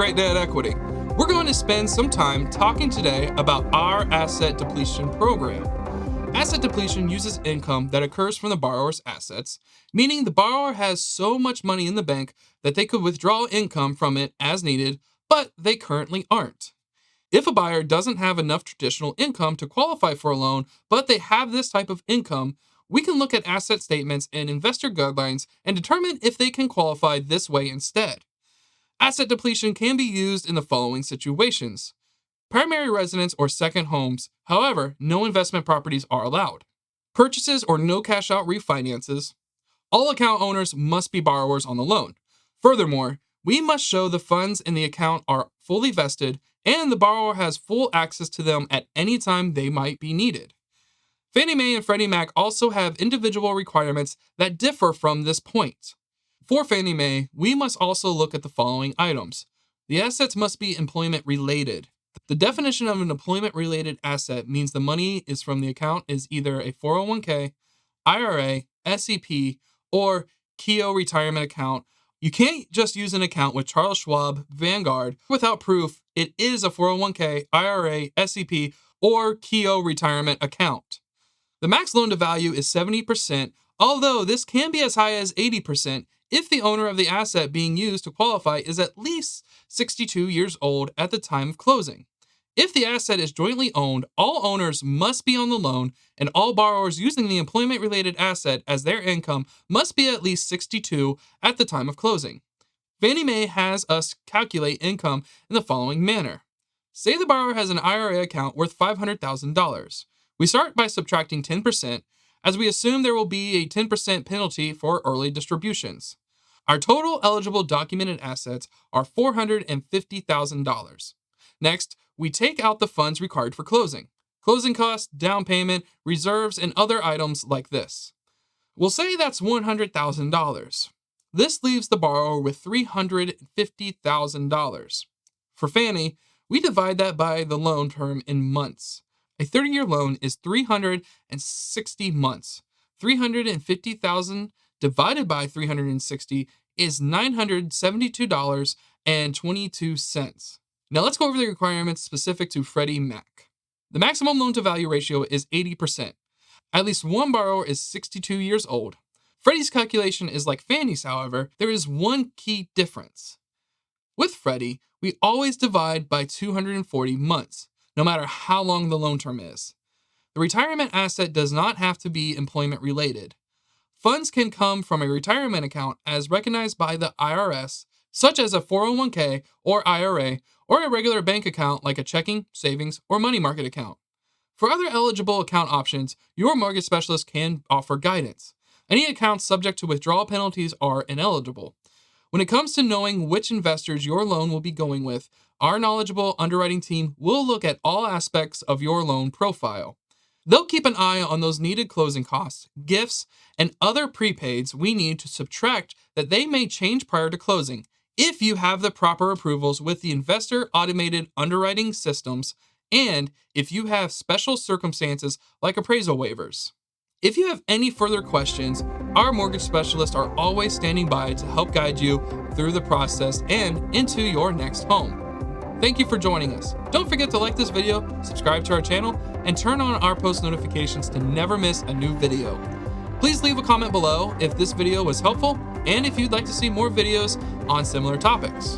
great day at equity. We're going to spend some time talking today about our asset depletion program. Asset depletion uses income that occurs from the borrower's assets, meaning the borrower has so much money in the bank that they could withdraw income from it as needed, but they currently aren't. If a buyer doesn't have enough traditional income to qualify for a loan, but they have this type of income, we can look at asset statements and investor guidelines and determine if they can qualify this way instead. Asset depletion can be used in the following situations: primary residence or second homes, however, no investment properties are allowed. Purchases or no cash out refinances. All account owners must be borrowers on the loan. Furthermore, we must show the funds in the account are fully vested and the borrower has full access to them at any time they might be needed. Fannie Mae and Freddie Mac also have individual requirements that differ from this point. For Fannie Mae, we must also look at the following items. The assets must be employment related. The definition of an employment related asset means the money is from the account is either a 401k, IRA, SEP, or Keogh retirement account. You can't just use an account with Charles Schwab, Vanguard, without proof it is a 401k, IRA, SEP, or Keogh retirement account. The max loan to value is 70%, although this can be as high as 80% if the owner of the asset being used to qualify is at least 62 years old at the time of closing. If the asset is jointly owned, all owners must be on the loan, and all borrowers using the employment-related asset as their income must be at least 62 at the time of closing. Fannie Mae has us calculate income in the following manner. Say the borrower has an IRA account worth $500,000. We start by subtracting 10%, as we assume there will be a 10% penalty for early distributions. Our total eligible documented assets are $450,000. Next, we take out the funds required for closing: closing costs, down payment, reserves, and other items like this. We'll say that's $100,000. This leaves the borrower with $350,000. For Fannie, we divide that by the loan term in months. A 30-year loan is 360 months. 350,000 divided by 360 is $972.22. Now let's go over the requirements specific to Freddie Mac. The maximum loan to value ratio is 80%. At least one borrower is 62 years old. Freddie's calculation is like Fannie's, however, there is one key difference. With Freddie, we always divide by 240 months, no matter how long the loan term is. The retirement asset does not have to be employment related. Funds can come from a retirement account as recognized by the IRS, such as a 401k or IRA, or a regular bank account like a checking, savings, or money market account. For other eligible account options, your mortgage specialist can offer guidance. Any accounts subject to withdrawal penalties are ineligible. When it comes to knowing which investors your loan will be going with, our knowledgeable underwriting team will look at all aspects of your loan profile. They'll keep an eye on those needed closing costs, gifts, and other prepaids we need to subtract that they may change prior to closing, if you have the proper approvals with the investor automated underwriting systems, and if you have special circumstances like appraisal waivers. If you have any further questions, our mortgage specialists are always standing by to help guide you through the process and into your next home. Thank you for joining us. Don't forget to like this video, subscribe to our channel, and turn on our post notifications to never miss a new video. Please leave a comment below if this video was helpful and if you'd like to see more videos on similar topics.